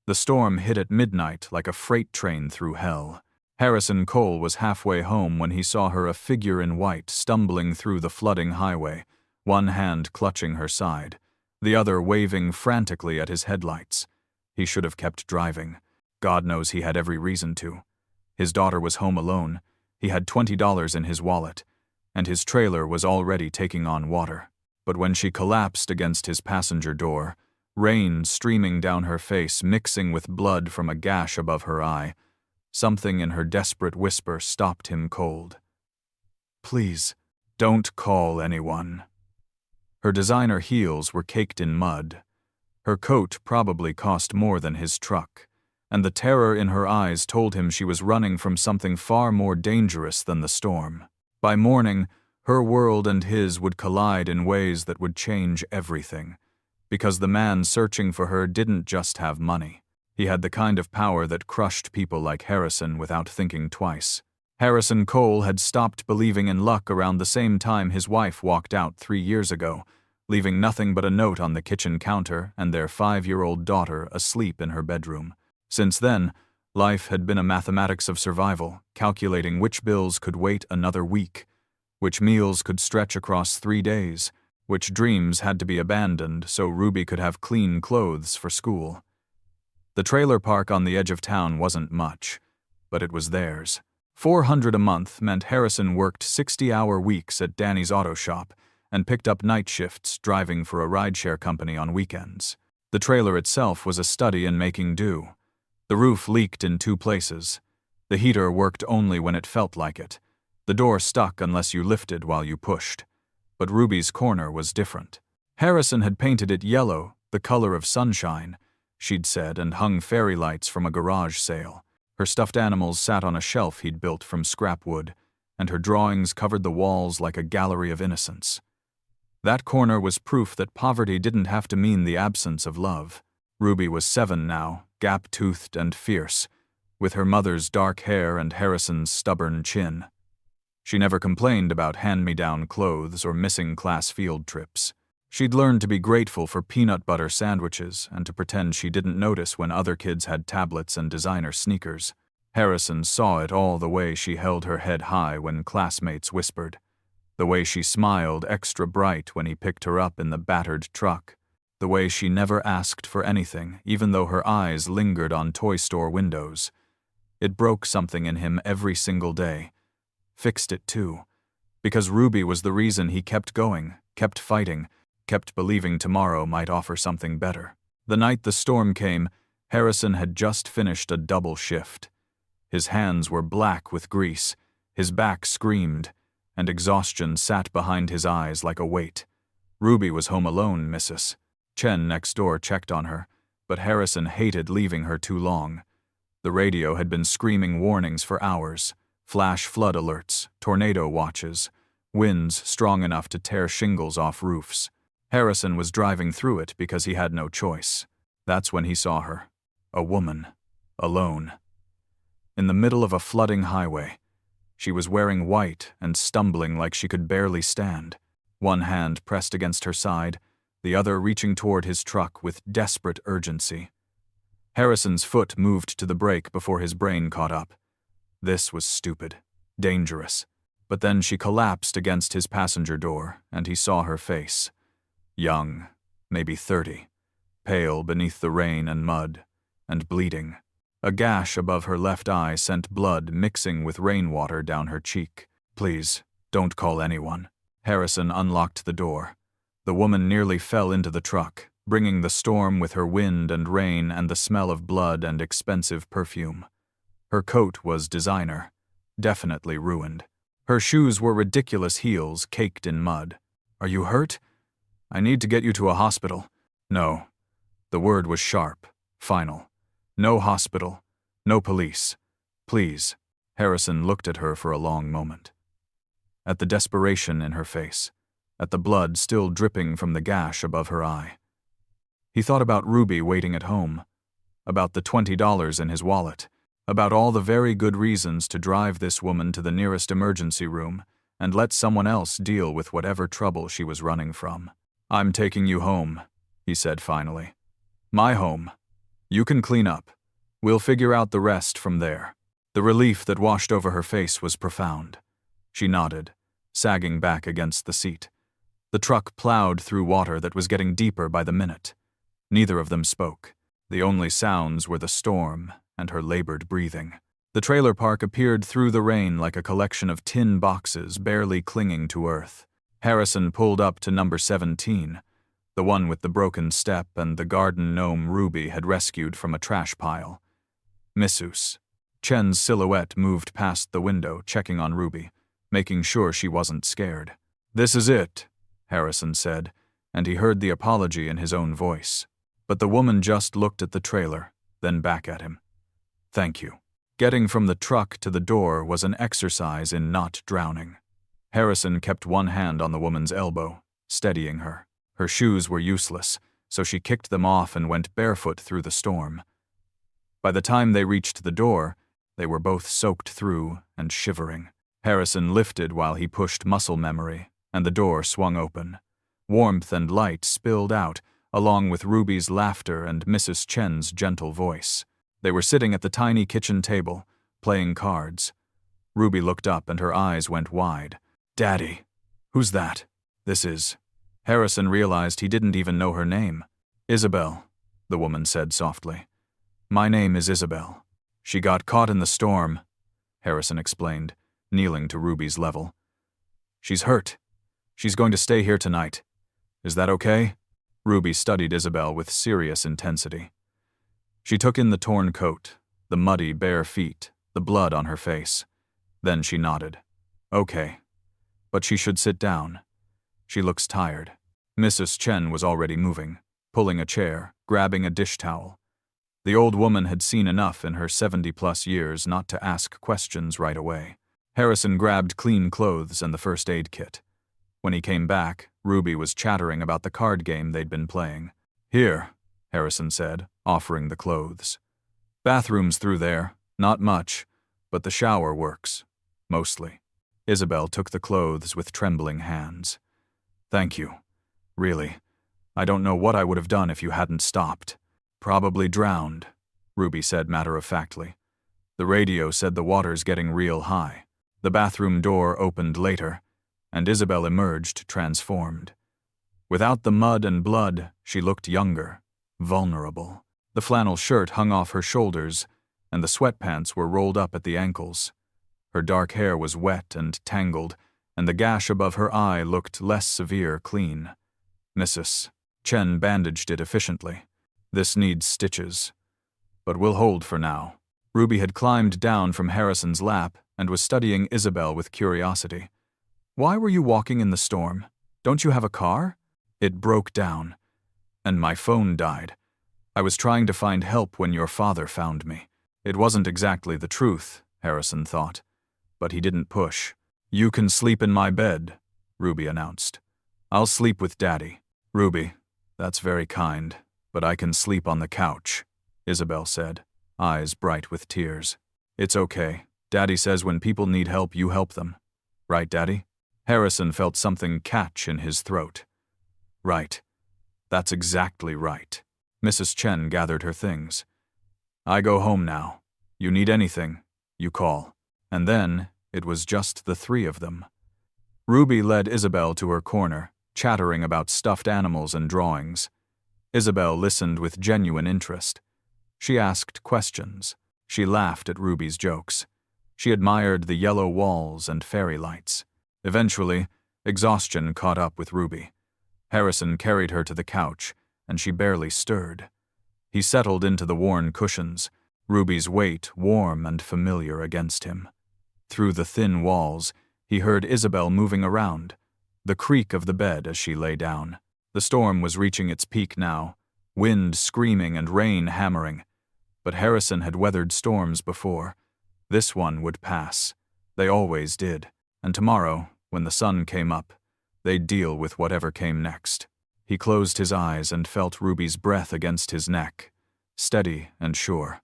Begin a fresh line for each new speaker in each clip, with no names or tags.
The storm hit at midnight like a freight train through hell. Harrison Cole was halfway home when he saw her, a figure in white, stumbling through the flooding highway, one hand clutching her side, the other waving frantically at his headlights. He should have kept driving. God knows he had every reason to. His daughter was home alone, he had $20 in his wallet, and his trailer was already taking on water. But when she collapsed against his passenger door, rain streaming down her face mixing with blood from a gash above her eye, something in her desperate whisper stopped him cold. "Please, don't call anyone." Her designer heels were caked in mud. Her coat probably cost more than his truck, and the terror in her eyes told him she was running from something far more dangerous than the storm. By morning, her world and his would collide in ways that would change everything, because the man searching for her didn't just have money. He had the kind of power that crushed people like Harrison without thinking twice. Harrison Cole had stopped believing in luck around the same time his wife walked out 3 years ago, leaving nothing but a note on the kitchen counter and their 5-year-old daughter asleep in her bedroom. Since then, life had been a mathematics of survival, calculating which bills could wait another week, which meals could stretch across 3 days, which dreams had to be abandoned so Ruby could have clean clothes for school. The trailer park on the edge of town wasn't much, but it was theirs. $400 a month meant Harrison worked 60-hour weeks at Danny's auto shop and picked up night shifts driving for a rideshare company on weekends. The trailer itself was a study in making do. The roof leaked in 2 places. The heater worked only when it felt like it. The door stuck unless you lifted while you pushed. But Ruby's corner was different. Harrison had painted it yellow, the color of sunshine, she'd said, and hung fairy lights from a garage sale. Her stuffed animals sat on a shelf he'd built from scrap wood, and her drawings covered the walls like a gallery of innocence. That corner was proof that poverty didn't have to mean the absence of love. Ruby was 7 now, gap-toothed and fierce, with her mother's dark hair and Harrison's stubborn chin. She never complained about hand-me-down clothes or missing class field trips. She'd learned to be grateful for peanut butter sandwiches and to pretend she didn't notice when other kids had tablets and designer sneakers. Harrison saw it all, the way she held her head high when classmates whispered, the way she smiled extra bright when he picked her up in the battered truck, the way she never asked for anything, even though her eyes lingered on toy store windows. It broke something in him every single day. Fixed it too, because Ruby was the reason he kept going, kept fighting, kept believing tomorrow might offer something better. The night the storm came, Harrison had just finished a double shift. His hands were black with grease, his back screamed, and exhaustion sat behind his eyes like a weight. Ruby was home alone, Mrs. Chen next door checked on her, but Harrison hated leaving her too long. The radio had been screaming warnings for hours, flash flood alerts, tornado watches, winds strong enough to tear shingles off roofs. Harrison was driving through it because he had no choice. That's when he saw her, a woman, alone. In the middle of a flooding highway. She was wearing white and stumbling like she could barely stand, one hand pressed against her side, the other reaching toward his truck with desperate urgency. Harrison's foot moved to the brake before his brain caught up. This was stupid, dangerous. But then she collapsed against his passenger door, and he saw her face. Young, maybe 30, pale beneath the rain and mud, and bleeding. A gash above her left eye sent blood mixing with rainwater down her cheek. "Please, don't call anyone." Harrison unlocked the door. The woman nearly fell into the truck, bringing the storm with her wind and rain and the smell of blood and expensive perfume. Her coat was designer, definitely ruined. Her shoes were ridiculous heels caked in mud. "Are you hurt? I need to get you to a hospital." "No." The word was sharp, final. "No hospital, no police. Please." Harrison looked at her for a long moment. At the desperation in her face, at the blood still dripping from the gash above her eye. He thought about Ruby waiting at home, about the $20 in his wallet, about all the very good reasons to drive this woman to the nearest emergency room and let someone else deal with whatever trouble she was running from. "I'm taking you home," he said finally. "My home. You can clean up. We'll figure out the rest from there. The relief that washed over her face was profound. She nodded, sagging back against the seat. The truck plowed through water that was getting deeper by the minute. Neither of them spoke. The only sounds were the storm and her labored breathing. The trailer park appeared through the rain like a collection of tin boxes barely clinging to earth. Harrison pulled up to number 17, the one with the broken step and the garden gnome Ruby had rescued from a trash pile. Missus. Chen's silhouette moved past the window, checking on Ruby, making sure she wasn't scared. "This is it," Harrison said, and he heard the apology in his own voice. But the woman just looked at the trailer, then back at him. "Thank you." Getting from the truck to the door was an exercise in not drowning. Harrison kept one hand on the woman's elbow, steadying her. Her shoes were useless, so she kicked them off and went barefoot through the storm. By the time they reached the door, they were both soaked through and shivering. Harrison lifted while he pushed muscle memory, and the door swung open. Warmth and light spilled out, along with Ruby's laughter and Mrs. Chen's gentle voice. They were sitting at the tiny kitchen table, playing cards. Ruby looked up and her eyes went wide. "Daddy, who's that?" "This is..." Harrison realized he didn't even know her name. "Isabelle," the woman said softly. "My name is Isabelle. She got caught in the storm," Harrison explained, kneeling to Ruby's level. "She's hurt. She's going to stay here tonight. Is that okay?" Ruby studied Isabelle with serious intensity. She took in the torn coat, the muddy, bare feet, the blood on her face. Then she nodded. "Okay. But she should sit down. She looks tired." Mrs. Chen was already moving, pulling a chair, grabbing a dish towel. The old woman had seen enough in her 70-plus years not to ask questions right away. Harrison grabbed clean clothes and the first aid kit. When he came back, Ruby was chattering about the card game they'd been playing. "Here," Harrison said, offering the clothes. "Bathroom's through there. Not much, but the shower works. Mostly." Isabelle took the clothes with trembling hands. "Thank you. Really. I don't know what I would have done if you hadn't stopped." "Probably drowned," Ruby said matter-of-factly. "The radio said the water's getting real high." The bathroom door opened later, and Isabelle emerged transformed. Without the mud and blood, she looked younger, vulnerable. The flannel shirt hung off her shoulders, and the sweatpants were rolled up at the ankles. Her dark hair was wet and tangled, and the gash above her eye looked less severe clean. Mrs. Chen bandaged it efficiently. "This needs stitches. But we'll hold for now." Ruby had climbed down from Harrison's lap and was studying Isabelle with curiosity. "Why were you walking in the storm? Don't you have a car?" "It broke down. And my phone died. I was trying to find help when your father found me." It wasn't exactly the truth, Harrison thought. But he didn't push. "You can sleep in my bed," Ruby announced. "I'll sleep with Daddy." "Ruby, that's very kind, but I can sleep on the couch," Isabelle said, eyes bright with tears. "It's okay. Daddy says when people need help, you help them. Right, Daddy?" Harrison felt something catch in his throat. "Right. That's exactly right." Mrs. Chen gathered her things. "I go home now. You need anything, you call." And then it was just the three of them. Ruby led Isabelle to her corner, chattering about stuffed animals and drawings. Isabelle listened with genuine interest. She asked questions. She laughed at Ruby's jokes. She admired the yellow walls and fairy lights. Eventually, exhaustion caught up with Ruby. Harrison carried her to the couch, and she barely stirred. He settled into the worn cushions, Ruby's weight warm and familiar against him. Through the thin walls, he heard Isabelle moving around, the creak of the bed as she lay down. The storm was reaching its peak now, wind screaming and rain hammering. But Harrison had weathered storms before. This one would pass. They always did. And tomorrow, when the sun came up, they'd deal with whatever came next. He closed his eyes and felt Ruby's breath against his neck, steady and sure.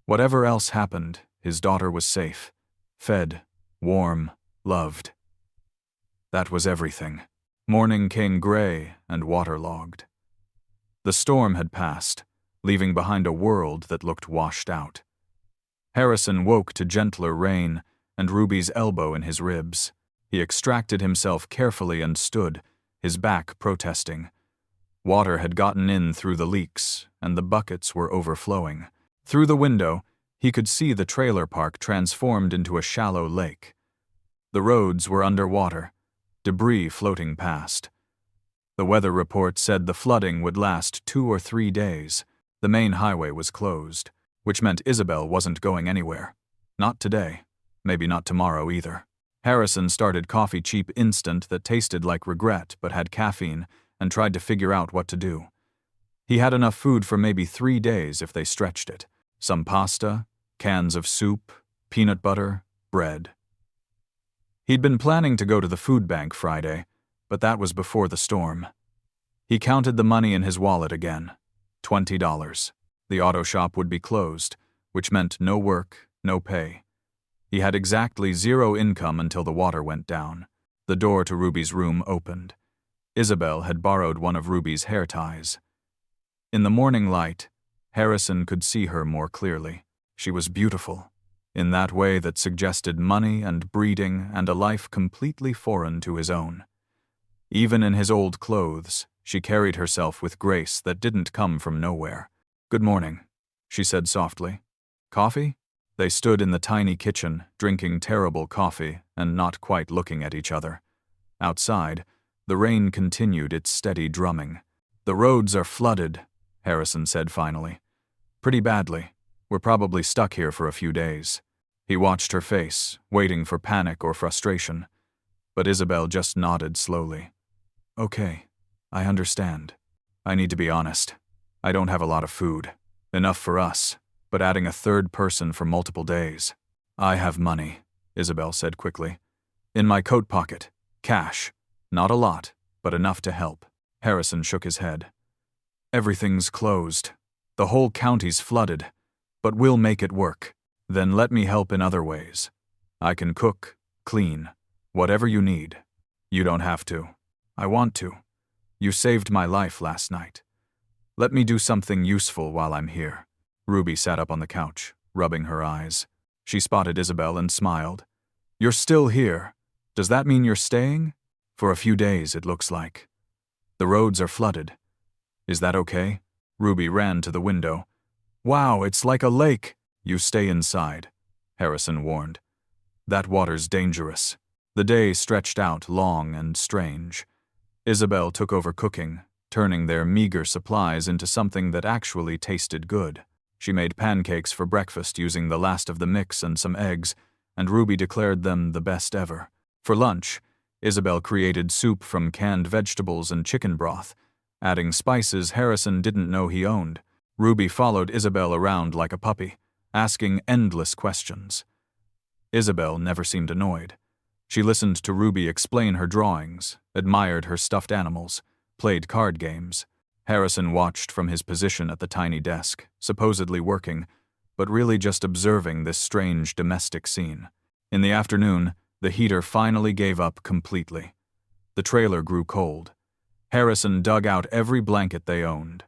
Whatever else happened, his daughter was safe, fed, warm, loved. That was everything. Morning came gray and waterlogged. The storm had passed. leaving behind a world that looked washed out. Harrison woke to gentler rain and Ruby's elbow in his ribs. He extracted himself carefully and stood, his back protesting. Water had gotten in through the leaks, and the buckets were overflowing. Through the window, he could see the trailer park transformed into a shallow lake. The roads were underwater, debris floating past. The weather report said the flooding would last 2 or 3 days. The main highway was closed, which meant Isabelle wasn't going anywhere. Not today, maybe not tomorrow either. Harrison started coffee cheap instant that tasted like regret but had caffeine and tried to figure out what to do. He had enough food for maybe 3 days if they stretched it. Some pasta, cans of soup, peanut butter, bread. He'd been planning to go to the food bank Friday, but that was before the storm. He counted the money in his wallet again. $20. The auto shop would be closed, which meant no work, no pay. He had exactly 0 income until the water went down. The door to Ruby's room opened. Isabelle had borrowed one of Ruby's hair ties. In the morning light, Harrison could see her more clearly. She was beautiful, in that way that suggested money and breeding and a life completely foreign to his own. Even in his old clothes, she carried herself with grace that didn't come from nowhere. "Good morning," she said softly. "Coffee?" They stood in the tiny kitchen, drinking terrible coffee and not quite looking at each other. Outside, the rain continued its steady drumming. "The roads are flooded," Harrison said finally. "Pretty badly. We're probably stuck here for a few days." He watched her face, waiting for panic or frustration. But Isabelle just nodded slowly. "Okay, I understand. I need to be honest. I don't have a lot of food. Enough for us, but adding a third person for multiple days. I have money," Isabelle said quickly. "In my coat pocket. Cash. Not a lot, but enough to help." Harrison shook his head. "Everything's closed. The whole county's flooded. But we'll make it work. Then let me help in other ways. I can cook, clean, whatever you need. You don't have to. I want to. You saved my life last night. Let me do something useful while I'm here." Ruby sat up on the couch, rubbing her eyes. She spotted Isabelle and smiled. "You're still here. Does that mean you're staying?" "For a few days, it looks like. The roads are flooded. Is that okay?" Ruby ran to the window. "Wow, it's like a lake." "You stay inside," Harrison warned. "That water's dangerous." The day stretched out long and strange. Isabelle took over cooking, turning their meager supplies into something that actually tasted good. She made pancakes for breakfast using the last of the mix and some eggs, and Ruby declared them the best ever. For lunch, Isabelle created soup from canned vegetables and chicken broth, adding spices Harrison didn't know he owned. Ruby followed Isabelle around like a puppy, asking endless questions. Isabelle never seemed annoyed. She listened to Ruby explain her drawings, admired her stuffed animals, played card games. Harrison watched from his position at the tiny desk, supposedly working, but really just observing this strange domestic scene. In the afternoon, the heater finally gave up completely. The trailer grew cold. Harrison dug out every blanket they owned.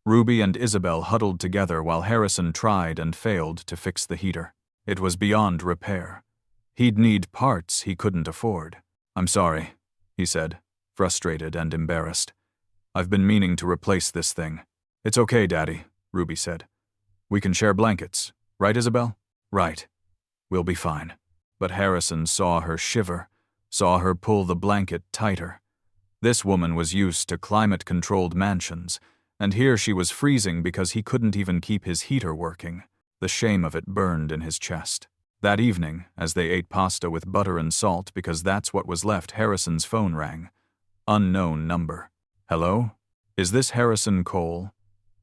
Ruby and Isabelle huddled together while Harrison tried and failed to fix the heater. It was beyond repair. He'd need parts he couldn't afford. "I'm sorry," he said, frustrated and embarrassed. "I've been meaning to replace this thing." "It's okay, Daddy," Ruby said. "We can share blankets, right, Isabelle?" "Right. We'll be fine." But Harrison saw her shiver, saw her pull the blanket tighter. This woman was used to climate-controlled mansions, and here she was freezing because he couldn't even keep his heater working. The shame of it burned in his chest. That evening, as they ate pasta with butter and salt because that's what was left, Harrison's phone rang. Unknown number. "Hello? Is this Harrison Cole?"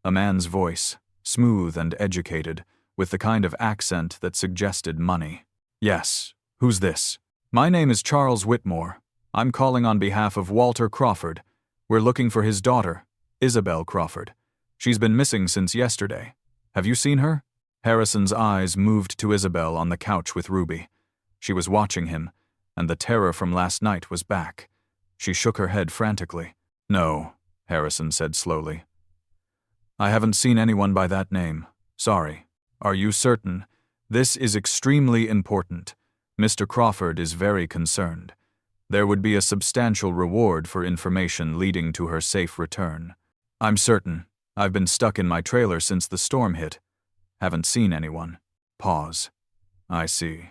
A man's voice, smooth and educated, with the kind of accent that suggested money. "Yes. Who's this?" "My name is Charles Whitmore. I'm calling on behalf of Walter Crawford. We're looking for his daughter, Isabelle Crawford. She's been missing since yesterday. Have you seen her?" Harrison's eyes moved to Isabelle on the couch with Ruby. She was watching him, and the terror from last night was back. She shook her head frantically. "No," Harrison said slowly. I haven't seen anyone by that name. Sorry. Are you certain? This is extremely important. Mr. Crawford is very concerned. There would be a substantial reward for information leading to her safe return. I'm certain. I've been stuck in my trailer since the storm hit. Haven't seen anyone. Pause. I see.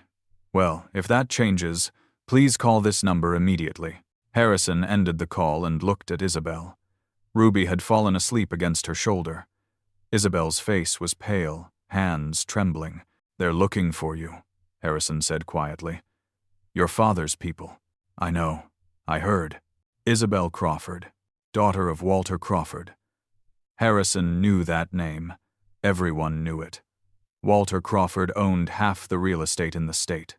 Well, if that changes, please call this number immediately. Harrison ended the call and looked at Isabelle. Ruby had fallen asleep against her shoulder. Isabelle's face was pale, hands trembling. They're looking for you, Harrison said quietly. Your father's people. I know. I heard. Isabelle Crawford, daughter of Walter Crawford. Harrison knew that name. Everyone knew it. Walter Crawford owned half the real estate in the state.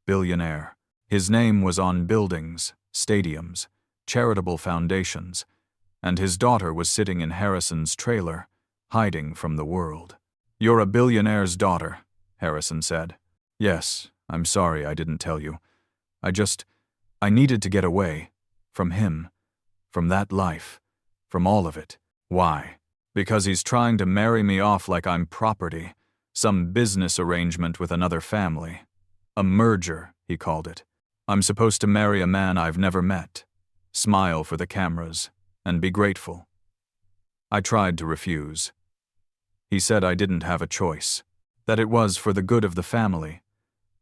Billionaire. His name was on buildings, stadiums, charitable foundations, and his daughter was sitting in Harrison's trailer, hiding from the world. You're a billionaire's daughter, Harrison said. Yes, I'm sorry I didn't tell you. I needed to get away. From him. From that life. From all of it. Why? Because he's trying to marry me off like I'm property. Some business arrangement with another family. A merger, he called it. I'm supposed to marry a man I've never met. Smile for the cameras. And be grateful. I tried to refuse. He said I didn't have a choice. That it was for the good of the family.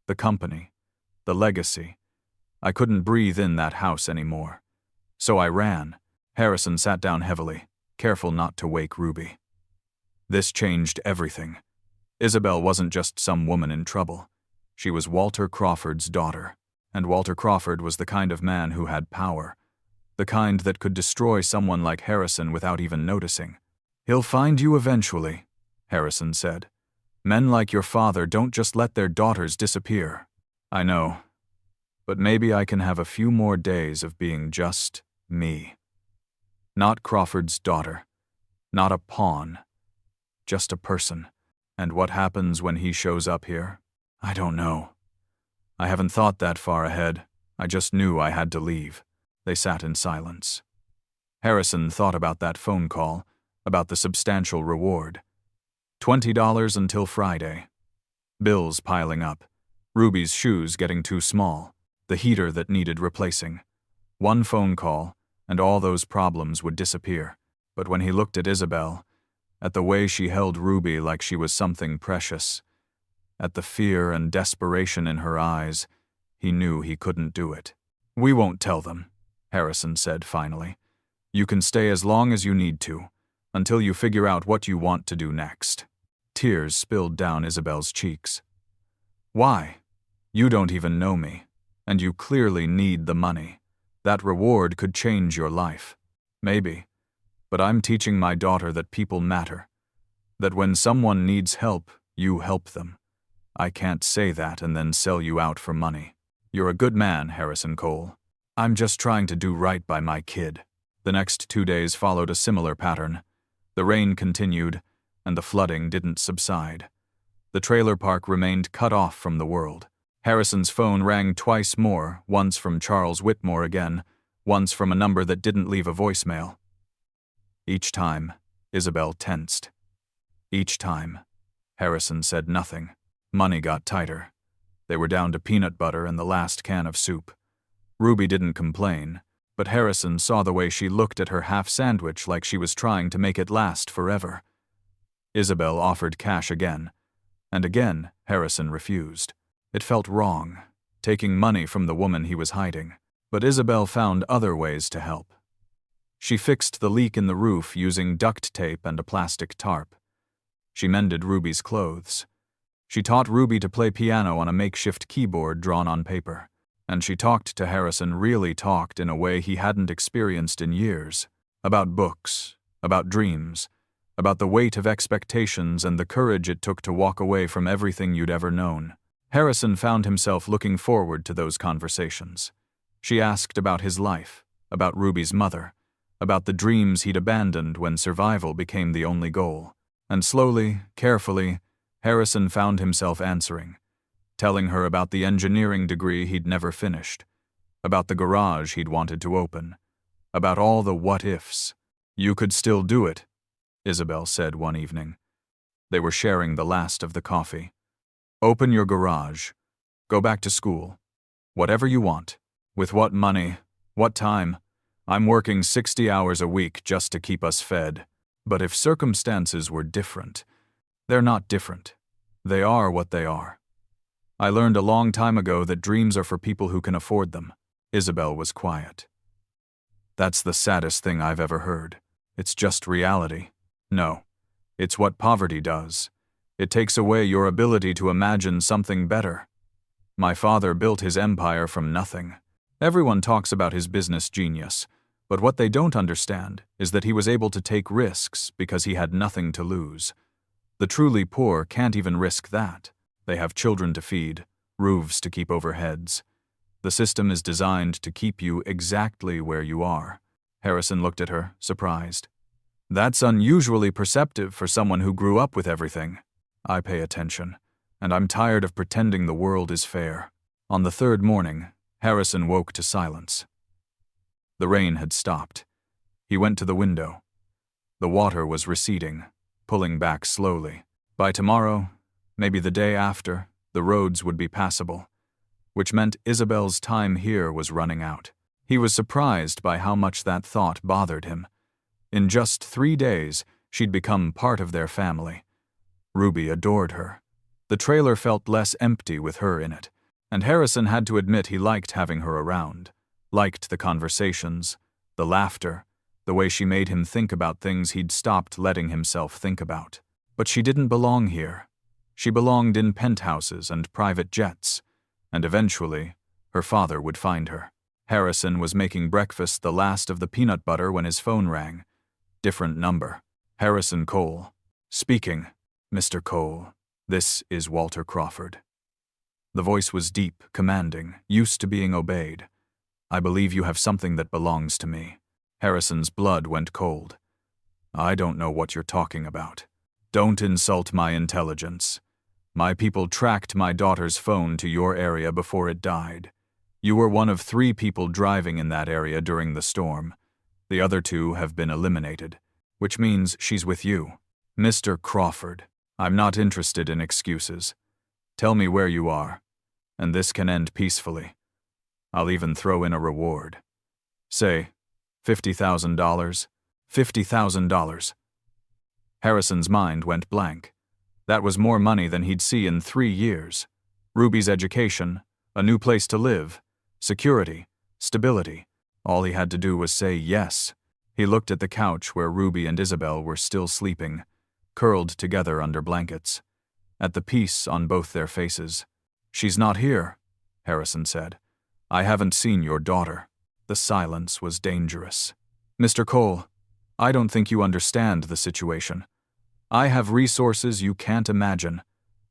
The company. The legacy. I couldn't breathe in that house anymore. So I ran. Harrison sat down heavily, careful not to wake Ruby. This changed everything. Isabelle wasn't just some woman in trouble. She was Walter Crawford's daughter, and Walter Crawford was the kind of man who had power, the kind that could destroy someone like Harrison without even noticing. He'll find you eventually, Harrison said. Men like your father don't just let their daughters disappear. I know. But maybe I can have a few more days of being just me. Not Crawford's daughter. Not a pawn. Just a person. And what happens when he shows up here? I don't know. I haven't thought that far ahead. I just knew I had to leave. They sat in silence. Harrison thought about that phone call, about the substantial reward. $20 until Friday. Bills piling up. Ruby's shoes getting too small. The heater that needed replacing. One phone call, and all those problems would disappear. But when he looked at Isabelle, at the way she held Ruby like she was something precious, at the fear and desperation in her eyes, he knew he couldn't do it. We won't tell them, Harrison said finally. You can stay as long as you need to, until you figure out what you want to do next. Tears spilled down Isabelle's cheeks. Why? You don't even know me, and you clearly need the money. That reward could change your life. Maybe. But I'm teaching my daughter that people matter. That when someone needs help, you help them. I can't say that and then sell you out for money. You're a good man, Harrison Cole. I'm just trying to do right by my kid. The next 2 days followed a similar pattern. The rain continued, and the flooding didn't subside. The trailer park remained cut off from the world. Harrison's phone rang twice more, once from Charles Whitmore again, once from a number that didn't leave a voicemail. Each time, Isabelle tensed. Each time, Harrison said nothing. Money got tighter. They were down to peanut butter and the last can of soup. Ruby didn't complain, but Harrison saw the way she looked at her half sandwich like she was trying to make it last forever. Isabelle offered cash again, and again Harrison refused. It felt wrong, taking money from the woman he was hiding, but Isabelle found other ways to help. She fixed the leak in the roof using duct tape and a plastic tarp. She mended Ruby's clothes. She taught Ruby to play piano on a makeshift keyboard drawn on paper, and she talked to Harrison, really talked in a way he hadn't experienced in years, about books, about dreams, about the weight of expectations and the courage it took to walk away from everything you'd ever known. Harrison found himself looking forward to those conversations. She asked about his life, about Ruby's mother, about the dreams he'd abandoned when survival became the only goal. And slowly, carefully, Harrison found himself answering, telling her about the engineering degree he'd never finished, about the garage he'd wanted to open, about all the what-ifs. You could still do it, Isabelle said one evening. They were sharing the last of the coffee. Open your garage. Go back to school. Whatever you want. With what money? What time? I'm working 60 hours a week just to keep us fed. But if circumstances were different, they're not different. They are what they are. I learned a long time ago that dreams are for people who can afford them. Isabelle was quiet. That's the saddest thing I've ever heard. It's just reality. No. It's what poverty does. It takes away your ability to imagine something better. My father built his empire from nothing. Everyone talks about his business genius, but what they don't understand is that he was able to take risks because he had nothing to lose. The truly poor can't even risk that. They have children to feed, roofs to keep over heads. The system is designed to keep you exactly where you are. Harrison looked at her, surprised. That's unusually perceptive for someone who grew up with everything. I pay attention, and I'm tired of pretending the world is fair. On the third morning, Harrison woke to silence. The rain had stopped. He went to the window. The water was receding, pulling back slowly. By tomorrow, maybe the day after, the roads would be passable, which meant Isabelle's time here was running out. He was surprised by how much that thought bothered him. In just 3 days, she'd become part of their family. Ruby adored her. The trailer felt less empty with her in it, and Harrison had to admit he liked having her around, liked the conversations, the laughter, the way she made him think about things he'd stopped letting himself think about. But she didn't belong here. She belonged in penthouses and private jets, and eventually, her father would find her. Harrison was making breakfast the last of the peanut butter when his phone rang. Different number. Harrison Cole. Speaking. Mr. Cole, this is Walter Crawford. The voice was deep, commanding, used to being obeyed. I believe you have something that belongs to me. Harrison's blood went cold. I don't know what you're talking about. Don't insult my intelligence. My people tracked my daughter's phone to your area before it died. You were one of 3 people driving in that area during the storm. The other 2 have been eliminated, which means she's with you. Mr. Crawford, I'm not interested in excuses. Tell me where you are, and this can end peacefully. I'll even throw in a reward. Say, $50,000. $50,000. Harrison's mind went blank. That was more money than he'd see in 3 years. Ruby's education, a new place to live, security, stability. All he had to do was say yes. He looked at the couch where Ruby and Isabelle were still sleeping, curled together under blankets, at the peace on both their faces. She's not here, Harrison said. I haven't seen your daughter. The silence was dangerous. Mr. Cole, I don't think you understand the situation. I have resources you can't imagine.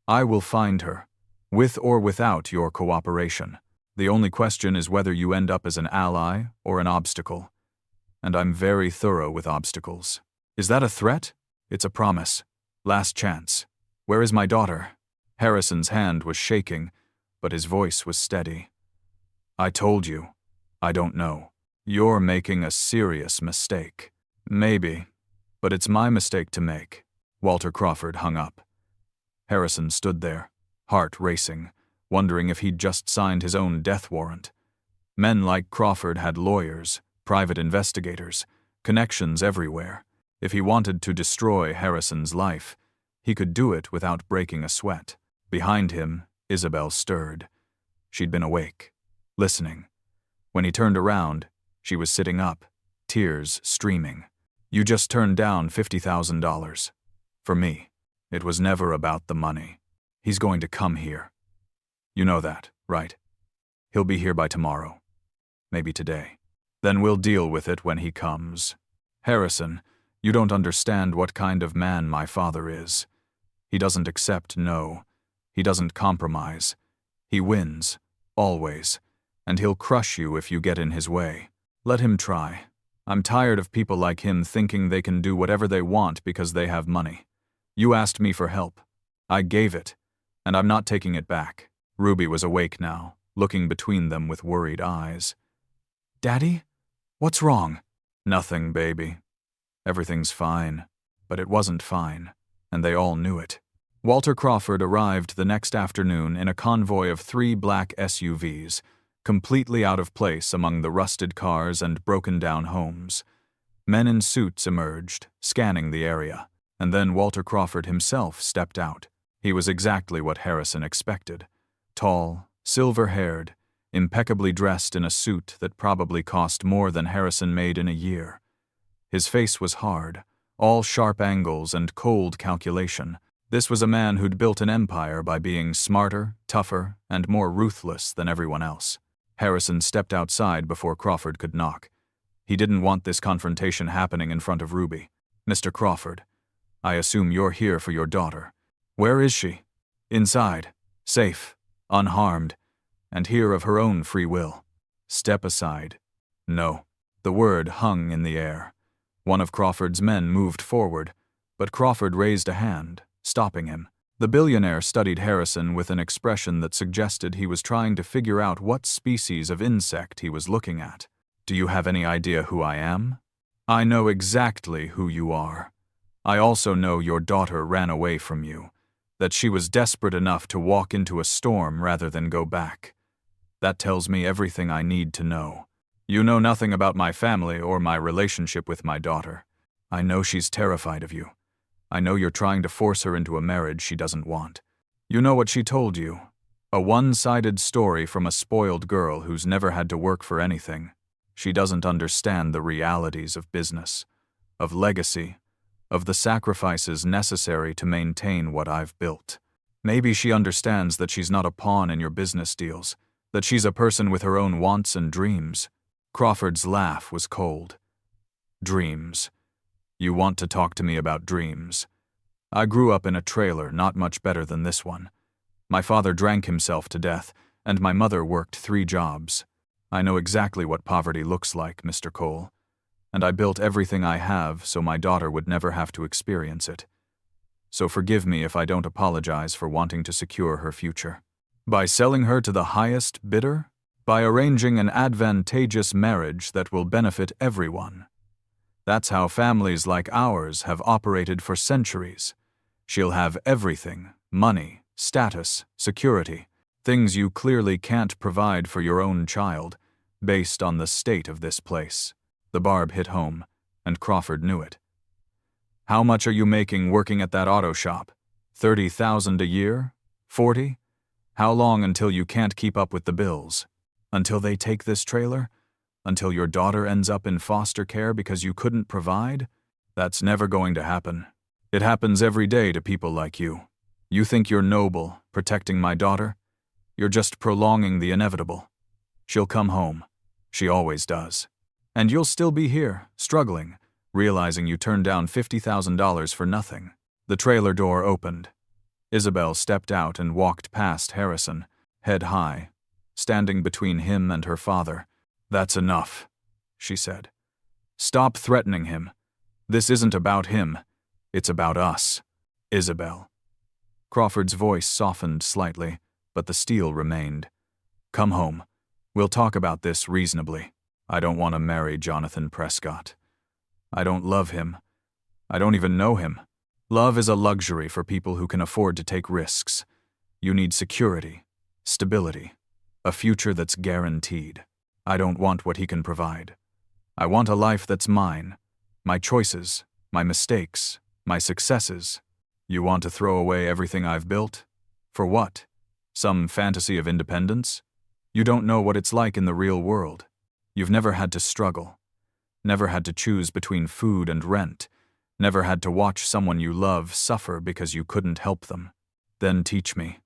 I will find her, with or without your cooperation. The only question is whether you end up as an ally or an obstacle. And I'm very thorough with obstacles. Is that a threat? It's a promise. Last chance. Where is my daughter? Harrison's hand was shaking, but his voice was steady. I told you. I don't know. You're making a serious mistake. Maybe, but it's my mistake to make. Walter Crawford hung up. Harrison stood there, heart racing, wondering if he'd just signed his own death warrant. Men like Crawford had lawyers, private investigators, connections everywhere. If he wanted to destroy Harrison's life, he could do it without breaking a sweat. Behind him, Isabelle stirred. She'd been awake, listening. When he turned around, she was sitting up, tears streaming. You just turned down $50,000. For me, it was never about the money. He's going to come here. You know that, right? He'll be here by tomorrow. Maybe today. Then we'll deal with it when he comes. Harrison, you don't understand what kind of man my father is. He doesn't accept no. He doesn't compromise. He wins, always, and he'll crush you if you get in his way. Let him try. I'm tired of people like him thinking they can do whatever they want because they have money. You asked me for help. I gave it, and I'm not taking it back. Ruby was awake now, looking between them with worried eyes. Daddy? What's wrong? Nothing, baby. Everything's fine. but it wasn't fine, and they all knew it. Walter Crawford arrived the next afternoon in a convoy of 3 black SUVs, completely out of place among the rusted cars and broken-down homes. Men in suits emerged, scanning the area, and then Walter Crawford himself stepped out. He was exactly what Harrison expected. Tall, silver-haired, impeccably dressed in a suit that probably cost more than Harrison made in a year. His face was hard, all sharp angles and cold calculation. This was a man who'd built an empire by being smarter, tougher, and more ruthless than everyone else. Harrison stepped outside before Crawford could knock. He didn't want this confrontation happening in front of Ruby. "Mr. Crawford, I assume you're here for your daughter. Where is she?" "Inside, safe, unharmed, and here of her own free will." "Step aside." "No." The word hung in the air. One of Crawford's men moved forward, but Crawford raised a hand, stopping him. The billionaire studied Harrison with an expression that suggested he was trying to figure out what species of insect he was looking at. "Do you have any idea who I am?" "I know exactly who you are. I also know your daughter ran away from you, that she was desperate enough to walk into a storm rather than go back. That tells me everything I need to know. You know nothing about my family or my relationship with my daughter. I know she's terrified of you. I know you're trying to force her into a marriage she doesn't want. You know what she told you. A one-sided story from a spoiled girl who's never had to work for anything. She doesn't understand the realities of business, of legacy, of the sacrifices necessary to maintain what I've built. Maybe she understands that she's not a pawn in your business deals, that she's a person with her own wants and dreams." Crawford's laugh was cold. "Dreams. You want to talk to me about dreams? I grew up in a trailer not much better than this one. My father drank himself to death, and my mother worked 3 jobs. I know exactly what poverty looks like, Mr. Cole, and I built everything I have so my daughter would never have to experience it. So forgive me if I don't apologize for wanting to secure her future. By selling her to the highest bidder? By arranging an advantageous marriage that will benefit everyone. That's how families like ours have operated for centuries. She'll have everything: money, status, security, things you clearly can't provide for your own child, based on the state of this place." The barb hit home, and Crawford knew it. "How much are you making working at that auto shop? 30,000 a year? 40? How long until you can't keep up with the bills? Until they take this trailer? Until your daughter ends up in foster care because you couldn't provide? That's never going to happen. It happens every day to people like you. You think you're noble, protecting my daughter? You're just prolonging the inevitable. She'll come home. She always does. And you'll still be here, struggling, realizing you turned down $50,000 for nothing." The trailer door opened. Isabelle stepped out and walked past Harrison, head high, standing between him and her father. "That's enough," she said. "Stop threatening him. This isn't about him. It's about us. Isabelle." Crawford's voice softened slightly, but the steel remained. "Come home. We'll talk about this reasonably. I don't want to marry Jonathan Prescott. I don't love him. I don't even know him. Love is a luxury for people who can afford to take risks. You need security, stability, a future that's guaranteed. I don't want what he can provide. I want a life that's mine, my choices, my mistakes, my successes. You want to throw away everything I've built? For what? Some fantasy of independence? You don't know what it's like in the real world. You've never had to struggle, never had to choose between food and rent, never had to watch someone you love suffer because you couldn't help them. Then teach me.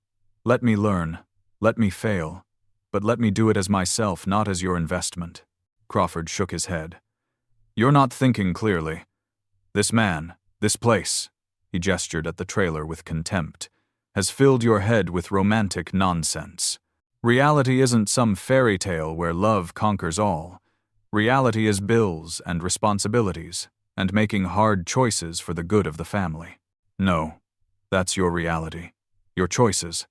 Let me learn. Let me fail. But let me do it as myself, not as your investment." Crawford shook his head. "You're not thinking clearly. This man, this place," he gestured at the trailer with contempt, "has filled your head with romantic nonsense. Reality isn't some fairy tale where love conquers all. Reality is bills and responsibilities, and making hard choices for the good of the family. No, that's your reality. Your choices.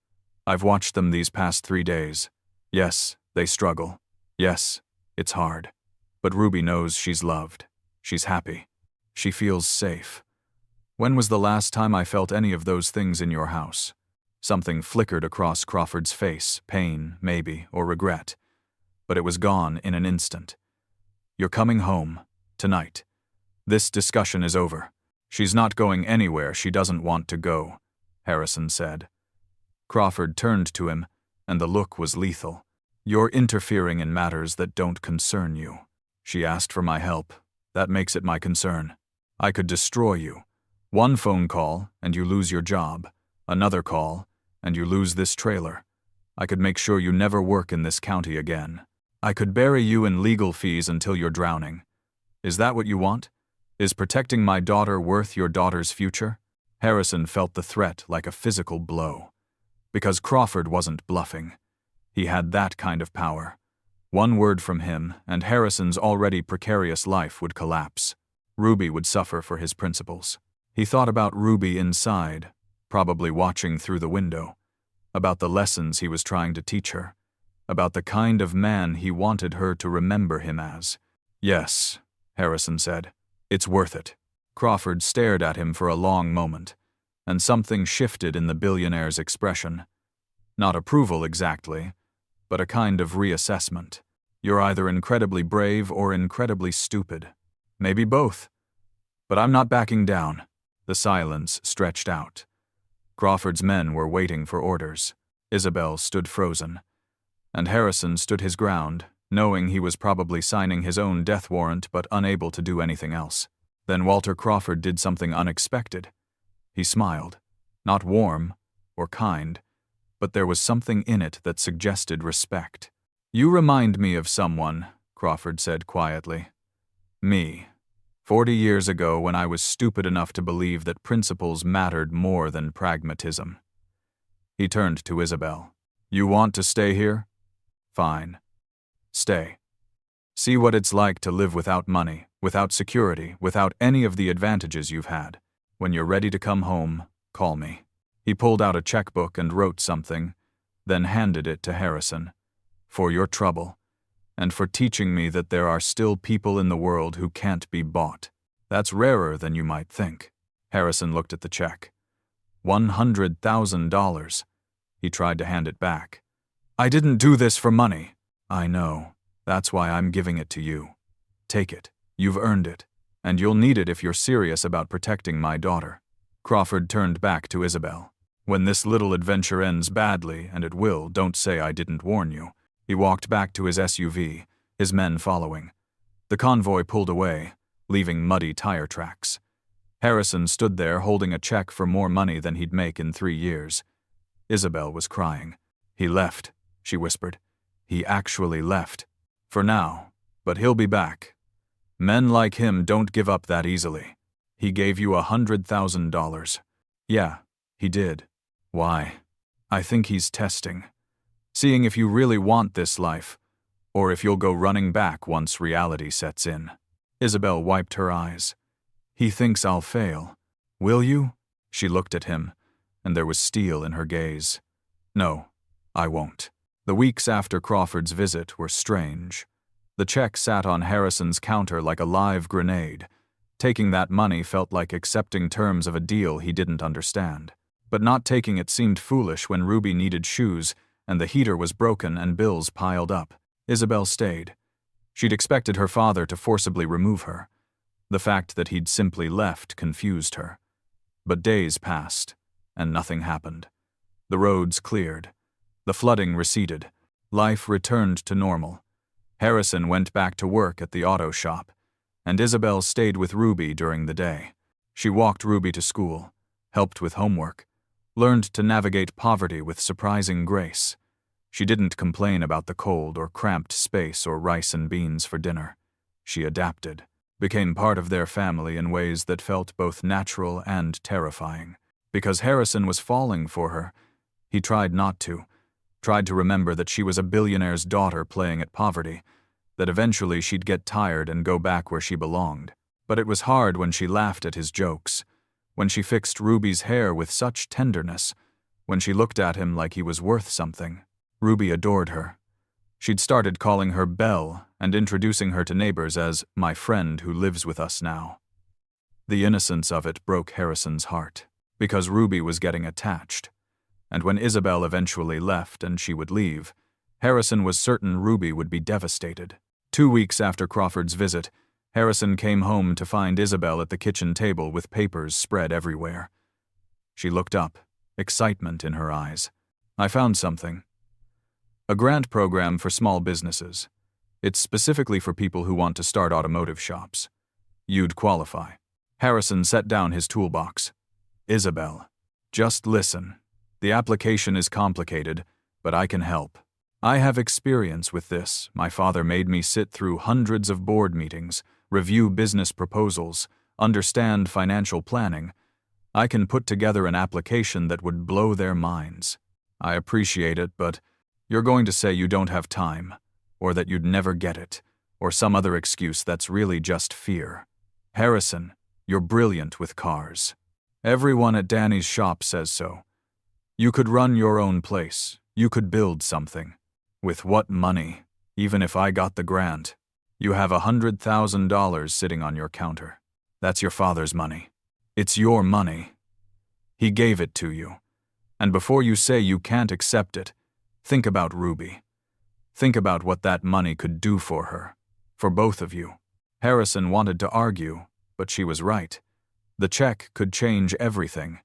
I've watched them these past 3 days. Yes, they struggle. Yes, it's hard. But Ruby knows she's loved. She's happy. She feels safe. When was the last time I felt any of those things in your house? Something flickered across Crawford's face, pain, maybe, or regret. But it was gone in an instant. You're coming home, tonight. This discussion is over. She's not going anywhere she doesn't want to go, Harrison said. Crawford turned to him, and the look was lethal. You're interfering in matters that don't concern you. She asked for my help. That makes it my concern. I could destroy you. One phone call, and you lose your job. Another call, and you lose this trailer. I could make sure you never work in this county again. I could bury you in legal fees until you're drowning. Is that what you want? Is protecting my daughter worth your daughter's future? Harrison felt the threat like a physical blow. Because Crawford wasn't bluffing. He had that kind of power. One word from him, and Harrison's already precarious life would collapse. Ruby would suffer for his principles. He thought about Ruby inside, probably watching through the window, about the lessons he was trying to teach her, about the kind of man he wanted her to remember him as. Yes, Harrison said. It's worth it. Crawford stared at him for a long moment, and something shifted in the billionaire's expression. Not approval exactly, but a kind of reassessment. You're either incredibly brave or incredibly stupid. Maybe both. But I'm not backing down. The silence stretched out. Crawford's men were waiting for orders. Isabelle stood frozen. And Harrison stood his ground, knowing he was probably signing his own death warrant but unable to do anything else. Then Walter Crawford did something unexpected. He smiled. Not warm or kind, but there was something in it that suggested respect. You remind me of someone, Crawford said quietly. Me. 40 years ago when I was stupid enough to believe that principles mattered more than pragmatism. He turned to Isabelle. You want to stay here? Fine. Stay. See what it's like to live without money, without security, without any of the advantages you've had. When you're ready to come home, call me. He pulled out a checkbook and wrote something, then handed it to Harrison. For your trouble, and for teaching me that there are still people in the world who can't be bought. That's rarer than you might think. Harrison looked at the check. $100,000. He tried to hand it back. I didn't do this for money. I know. That's why I'm giving it to you. Take it. You've earned it. And you'll need it if you're serious about protecting my daughter. Crawford turned back to Isabelle. When this little adventure ends badly, and it will, don't say I didn't warn you. He walked back to his SUV, his men following. The convoy pulled away, leaving muddy tire tracks. Harrison stood there holding a check for more money than he'd make in 3 years. Isabelle was crying. He left, she whispered. He actually left. For now, but he'll be back. Men like him don't give up that easily. He gave you $100,000. Yeah, he did. Why? I think he's testing. Seeing if you really want this life, or if you'll go running back once reality sets in. Isabelle wiped her eyes. He thinks I'll fail. Will you? She looked at him, and there was steel in her gaze. No, I won't. The weeks after Crawford's visit were strange. The check sat on Harrison's counter like a live grenade. Taking that money felt like accepting terms of a deal he didn't understand. But not taking it seemed foolish when Ruby needed shoes, and the heater was broken and bills piled up. Isabelle stayed. She'd expected her father to forcibly remove her. The fact that he'd simply left confused her. But days passed, and nothing happened. The roads cleared. The flooding receded. Life returned to normal. Harrison went back to work at the auto shop, and Isabelle stayed with Ruby during the day. She walked Ruby to school, helped with homework, learned to navigate poverty with surprising grace. She didn't complain about the cold or cramped space or rice and beans for dinner. She adapted, became part of their family in ways that felt both natural and terrifying. Because Harrison was falling for her, he tried not to, tried to remember that she was a billionaire's daughter playing at poverty, that eventually she'd get tired and go back where she belonged. But it was hard when she laughed at his jokes, when she fixed Ruby's hair with such tenderness, when she looked at him like he was worth something. Ruby adored her. She'd started calling her Belle and introducing her to neighbors as my friend who lives with us now. The innocence of it broke Harrison's heart, because Ruby was getting attached. And when Isabelle eventually left and she would leave, Harrison was certain Ruby would be devastated. 2 weeks after Crawford's visit, Harrison came home to find Isabelle at the kitchen table with papers spread everywhere. She looked up, excitement in her eyes. "I found something. A grant program for small businesses. It's specifically for people who want to start automotive shops. You'd qualify." Harrison set down his toolbox. "Isabelle, just listen. The application is complicated, but I can help. I have experience with this. My father made me sit through hundreds of board meetings, review business proposals, understand financial planning. I can put together an application that would blow their minds. I appreciate it, but you're going to say you don't have time, or that you'd never get it, or some other excuse that's really just fear. Harrison, you're brilliant with cars. Everyone at Danny's shop says so. You could run your own place. You could build something. With what money? Even if I got the grant, you have $100,000 sitting on your counter. That's your father's money. It's your money. He gave it to you. And before you say you can't accept it, think about Ruby. Think about what that money could do for her, for both of you." Harrison wanted to argue, but she was right. The check could change everything.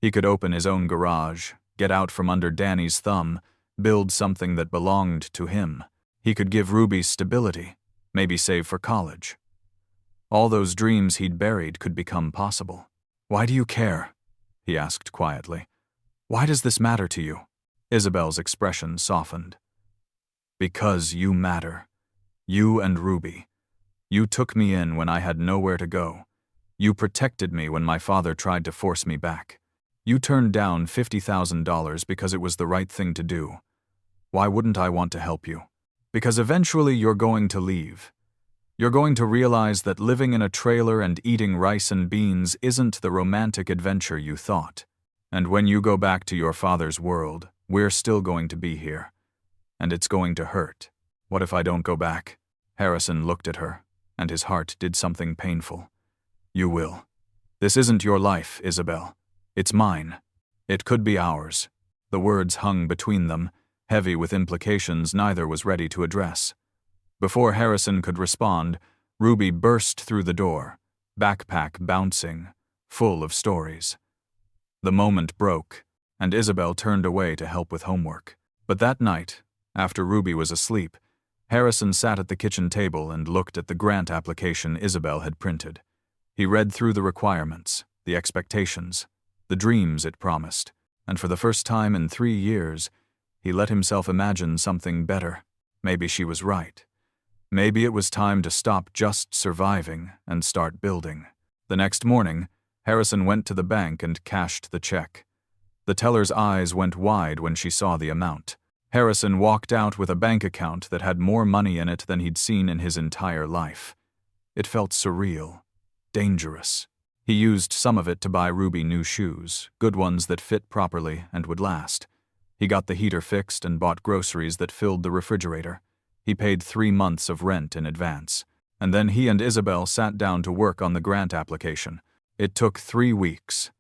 He could open his own garage, get out from under Danny's thumb, build something that belonged to him. He could give Ruby stability, maybe save for college. All those dreams he'd buried could become possible. "Why do you care?" he asked quietly. "Why does this matter to you?" Isabelle's expression softened. "Because you matter. You and Ruby. You took me in when I had nowhere to go. You protected me when my father tried to force me back. You turned down $50,000 because it was the right thing to do. Why wouldn't I want to help you? Because eventually you're going to leave. You're going to realize that living in a trailer and eating rice and beans isn't the romantic adventure you thought. And when you go back to your father's world, we're still going to be here. And it's going to hurt. What if I don't go back?" Harrison looked at her, and his heart did something painful. "You will. This isn't your life, Isabelle. It's mine. It could be ours." The words hung between them, heavy with implications neither was ready to address. Before Harrison could respond, Ruby burst through the door, backpack bouncing, full of stories. The moment broke, and Isabelle turned away to help with homework. But that night, after Ruby was asleep, Harrison sat at the kitchen table and looked at the grant application Isabelle had printed. He read through the requirements, the expectations, the dreams it promised, and for the first time in 3 years, he let himself imagine something better. Maybe she was right. Maybe it was time to stop just surviving and start building. The next morning, Harrison went to the bank and cashed the check. The teller's eyes went wide when she saw the amount. Harrison walked out with a bank account that had more money in it than he'd seen in his entire life. It felt surreal, dangerous. He used some of it to buy Ruby new shoes, good ones that fit properly and would last. He got the heater fixed and bought groceries that filled the refrigerator. He paid 3 months of rent in advance. And then he and Isabelle sat down to work on the grant application. It took 3 weeks.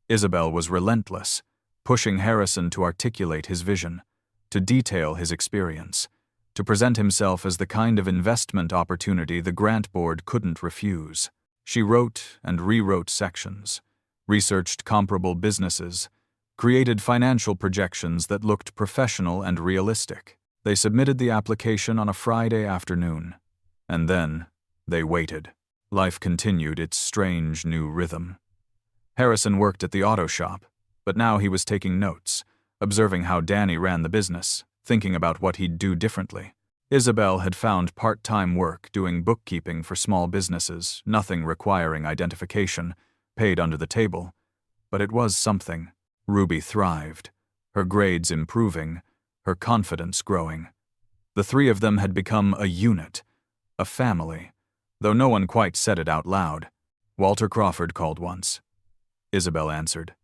Isabelle was relentless, pushing Harrison to articulate his vision, to detail his experience, to present himself as the kind of investment opportunity the grant board couldn't refuse. She wrote and rewrote sections, researched comparable businesses, created financial projections that looked professional and realistic. They submitted the application on a Friday afternoon, and then they waited. Life continued its strange new rhythm. Harrison worked at the auto shop, but now he was taking notes, observing how Danny ran the business, thinking about what he'd do differently. Isabelle had found part-time work doing bookkeeping for small businesses, nothing requiring identification, paid under the table. But it was something. Ruby thrived, her grades improving, her confidence growing. The 3 of them had become a unit, a family, though no one quite said it out loud. Walter Crawford called once. Isabelle answered,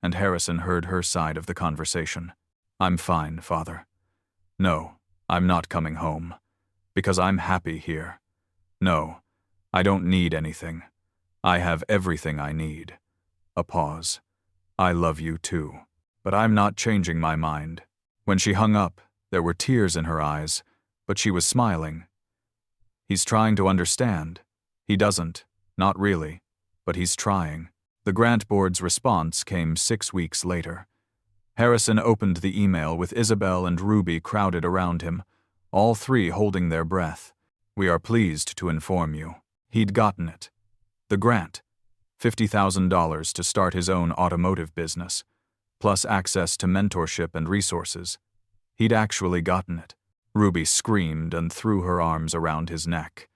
and Harrison heard her side of the conversation. "I'm fine, Father. No, I'm not coming home, because I'm happy here. No, I don't need anything. I have everything I need. A pause. I love you too. But I'm not changing my mind. When she hung up, there were tears in her eyes, but she was smiling. He's trying to understand. He doesn't. Not really. But he's trying. The grant board's response came 6 weeks later. Harrison opened the email with Isabelle and Ruby crowded around him, all three holding their breath. We are pleased to inform you. He'd gotten it. The grant. $50,000 to start his own automotive business, plus access to mentorship and resources. He'd actually gotten it. Ruby screamed and threw her arms around his neck.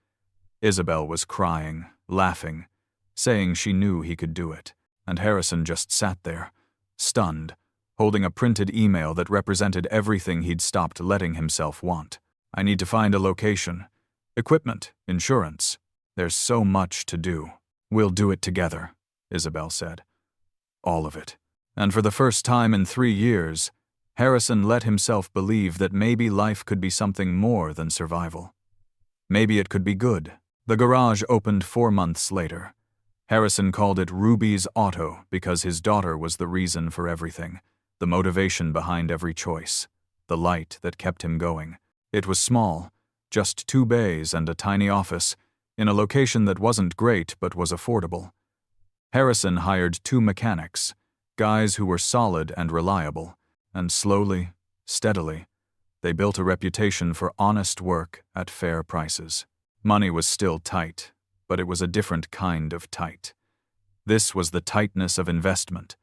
Isabelle was crying, laughing, saying she knew he could do it, and Harrison just sat there, stunned, holding a printed email that represented everything he'd stopped letting himself want. I need to find a location, equipment, insurance. There's so much to do. We'll do it together, Isabelle said. All of it. And for the first time in 3 years, Harrison let himself believe that maybe life could be something more than survival. Maybe it could be good. The garage opened 4 months later. Harrison called it Ruby's Auto because his daughter was the reason for everything, the motivation behind every choice, the light that kept him going. It was small, just 2 bays and a tiny office, in a location that wasn't great but was affordable. Harrison hired 2 mechanics, guys who were solid and reliable, and slowly, steadily, they built a reputation for honest work at fair prices. Money was still tight, but it was a different kind of tight. This was the tightness of investment,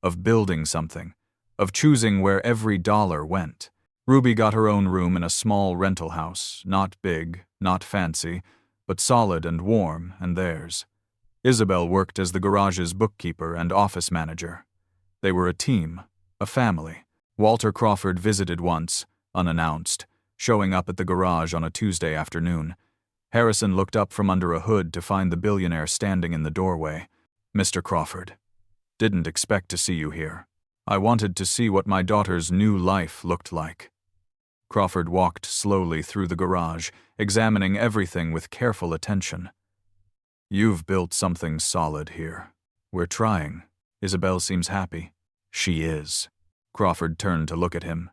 of building something, of choosing where every dollar went. Ruby got her own room in a small rental house, not big, not fancy, but solid and warm and theirs. Isabelle worked as the garage's bookkeeper and office manager. They were a team, a family. Walter Crawford visited once, unannounced, showing up at the garage on a Tuesday afternoon. Harrison looked up from under a hood to find the billionaire standing in the doorway. Mr. Crawford, didn't expect to see you here. I wanted to see what my daughter's new life looked like. Crawford walked slowly through the garage, examining everything with careful attention. You've built something solid here. We're trying. Isabelle seems happy. She is. Crawford turned to look at him.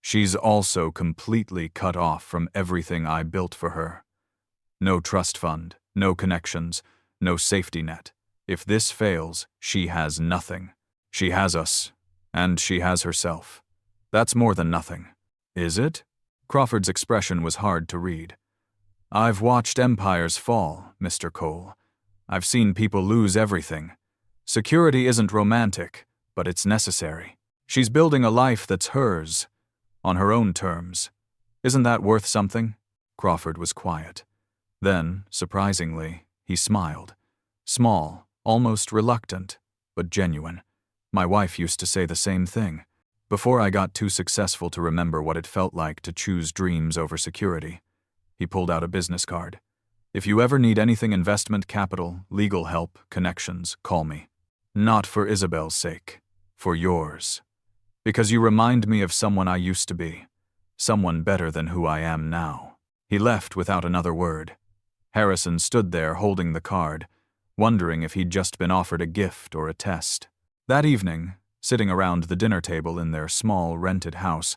She's also completely cut off from everything I built for her. No trust fund, no connections, no safety net. If this fails, she has nothing. She has us, and she has herself. That's more than nothing. Is it? Crawford's expression was hard to read. I've watched empires fall, Mr. Cole. I've seen people lose everything. Security isn't romantic, but it's necessary. She's building a life that's hers, on her own terms. Isn't that worth something? Crawford was quiet. Then, surprisingly, he smiled. Small, almost reluctant, but genuine. My wife used to say the same thing. Before I got too successful to remember what it felt like to choose dreams over security. He pulled out a business card. If you ever need anything investment capital, legal help, connections, call me. Not for Isabelle's sake, for yours. Because you remind me of someone I used to be, someone better than who I am now. He left without another word. Harrison stood there holding the card, wondering if he'd just been offered a gift or a test. That evening, sitting around the dinner table in their small rented house,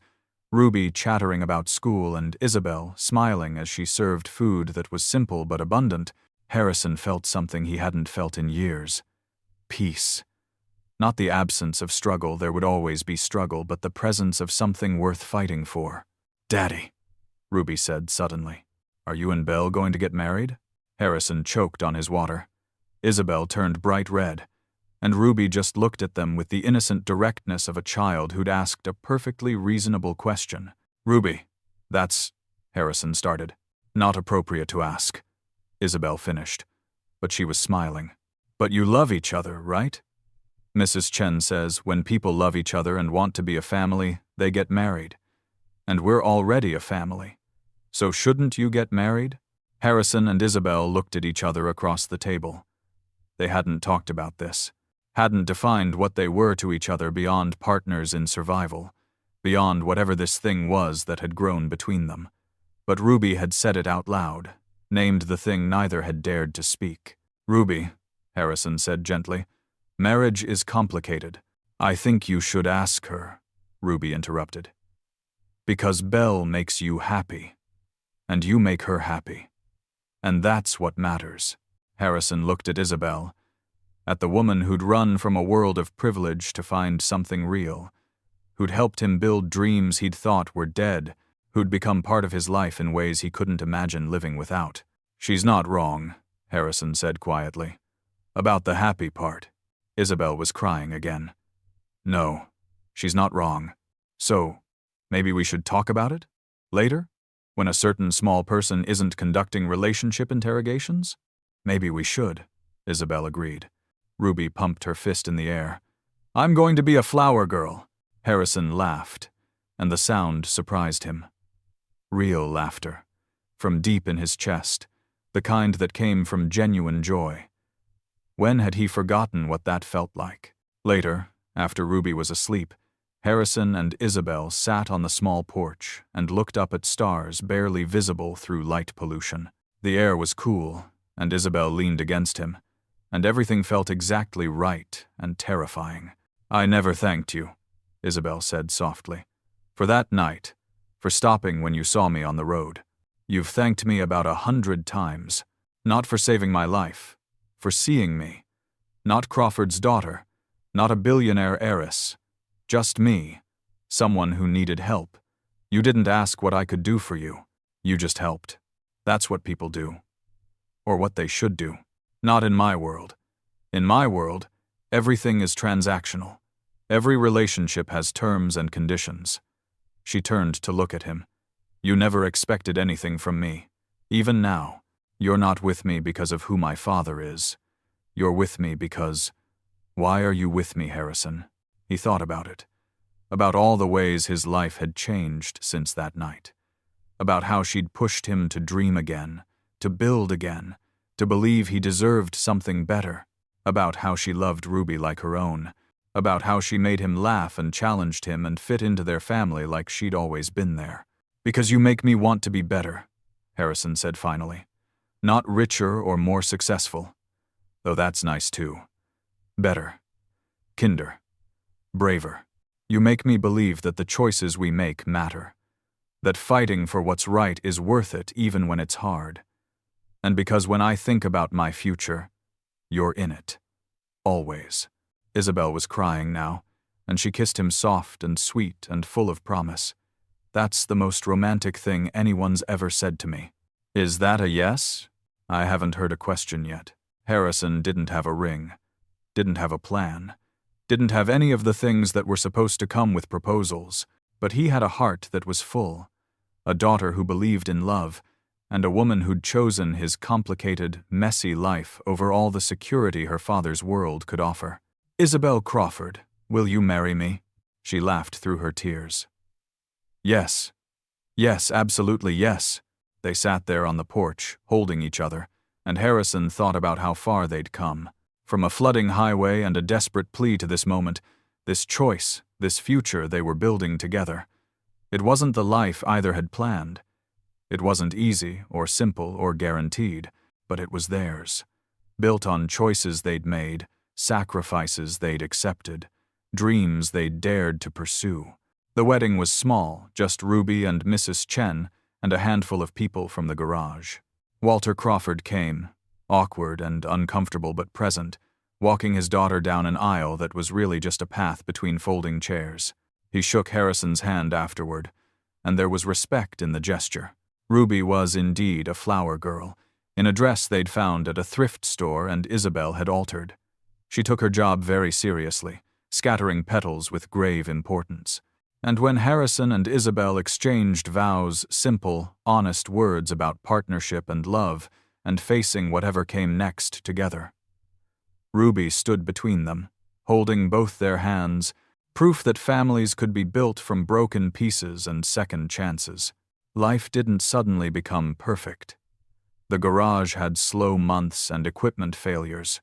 Ruby chattering about school and Isabelle smiling as she served food that was simple but abundant, Harrison felt something he hadn't felt in years. Peace. Not the absence of struggle, there would always be struggle, but the presence of something worth fighting for. Daddy, Ruby said suddenly. Are you and Belle going to get married? Harrison choked on his water. Isabelle turned bright red, and Ruby just looked at them with the innocent directness of a child who'd asked a perfectly reasonable question. Ruby, that's, Harrison started. Not appropriate to ask. Isabelle finished, but she was smiling. But you love each other, right? Mrs. Chen says when people love each other and want to be a family, they get married. And we're already a family. So shouldn't you get married? Harrison and Isabelle looked at each other across the table. They hadn't talked about this, hadn't defined what they were to each other beyond partners in survival, beyond whatever this thing was that had grown between them. But Ruby had said it out loud, named the thing neither had dared to speak. Ruby, Harrison said gently. Marriage is complicated. I think you should ask her, Ruby interrupted. Because Belle makes you happy. And you make her happy. And that's what matters. Harrison looked at Isabelle, at the woman who'd run from a world of privilege to find something real, who'd helped him build dreams he'd thought were dead, who'd become part of his life in ways he couldn't imagine living without. She's not wrong, Harrison said quietly. About the happy part. Isabelle was crying again. No, she's not wrong. So, maybe we should talk about it? Later? When a certain small person isn't conducting relationship interrogations? Maybe we should, Isabelle agreed. Ruby pumped her fist in the air. I'm going to be a flower girl. Harrison laughed, and the sound surprised him. Real laughter, from deep in his chest, the kind that came from genuine joy. When had he forgotten what that felt like? Later, after Ruby was asleep, Harrison and Isabelle sat on the small porch and looked up at stars barely visible through light pollution. The air was cool, and Isabelle leaned against him, and everything felt exactly right and terrifying. I never thanked you, Isabelle said softly, for that night, for stopping when you saw me on the road. You've thanked me about 100 times, not for saving my life, for seeing me. Not Crawford's daughter, not a billionaire heiress, just me, someone who needed help. You didn't ask what I could do for you, you just helped. That's what people do. Or what they should do. Not in my world. In my world, everything is transactional. Every relationship has terms and conditions. She turned to look at him. You never expected anything from me. Even now, you're not with me because of who my father is. You're with me because... Why are you with me, Harrison? He thought about it. About all the ways his life had changed since that night. About how she'd pushed him to dream again, to build again, to believe he deserved something better. About how she loved Ruby like her own. About how she made him laugh and challenged him and fit into their family like she'd always been there. Because you make me want to be better, Harrison said finally. Not richer or more successful. Though that's nice too. Better. Kinder. Braver. You make me believe that the choices we make matter. That fighting for what's right is worth it even when it's hard. And because when I think about my future, you're in it. Always. Isabelle was crying now, and she kissed him soft and sweet and full of promise. That's the most romantic thing anyone's ever said to me. Is that a yes? I haven't heard a question yet. Harrison didn't have a ring. Didn't have a plan. Didn't have any of the things that were supposed to come with proposals, but he had a heart that was full. A daughter who believed in love, and a woman who'd chosen his complicated, messy life over all the security her father's world could offer. Isabelle Crawford, will you marry me? She laughed through her tears. Yes. Yes, absolutely yes. They sat there on the porch, holding each other, and Harrison thought about how far they'd come. From a flooding highway and a desperate plea to this moment, this choice, this future they were building together. It wasn't the life either had planned. It wasn't easy or simple or guaranteed, but it was theirs. Built on choices they'd made, sacrifices they'd accepted, dreams they'd dared to pursue. The wedding was small, just Ruby and Mrs. Chen and a handful of people from the garage. Walter Crawford came, awkward and uncomfortable but present, walking his daughter down an aisle that was really just a path between folding chairs. He shook Harrison's hand afterward, and there was respect in the gesture. Ruby was indeed a flower girl, in a dress they'd found at a thrift store and Isabelle had altered. She took her job very seriously, scattering petals with grave importance. And when Harrison and Isabelle exchanged vows, simple, honest words about partnership and love, and facing whatever came next together. Ruby stood between them, holding both their hands, proof that families could be built from broken pieces and second chances. Life didn't suddenly become perfect. The garage had slow months and equipment failures.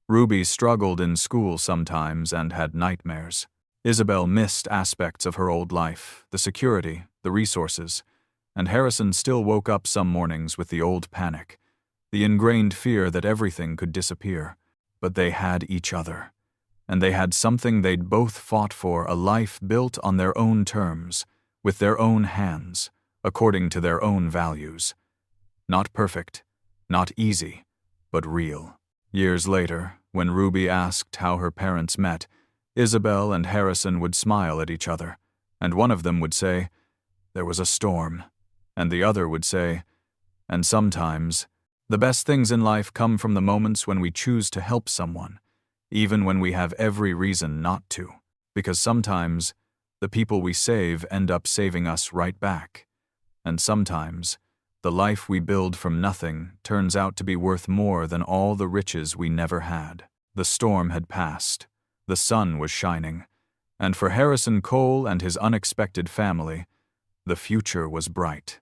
Ruby struggled in school sometimes and had nightmares. Isabelle missed aspects of her old life, the security, the resources, and Harrison still woke up some mornings with the old panic, the ingrained fear that everything could disappear. but they had each other. And they had something they'd both fought for, a life built on their own terms, with their own hands, according to their own values. Not perfect, not easy, but real. Years later, when Ruby asked how her parents met, Isabelle and Harrison would smile at each other, and one of them would say, "There was a storm," and the other would say, "And sometimes, the best things in life come from the moments when we choose to help someone, even when we have every reason not to, because sometimes the people we save end up saving us right back, and sometimes the life we build from nothing turns out to be worth more than all the riches we never had." The storm had passed, the sun was shining, and for Harrison Cole and his unexpected family, the future was bright.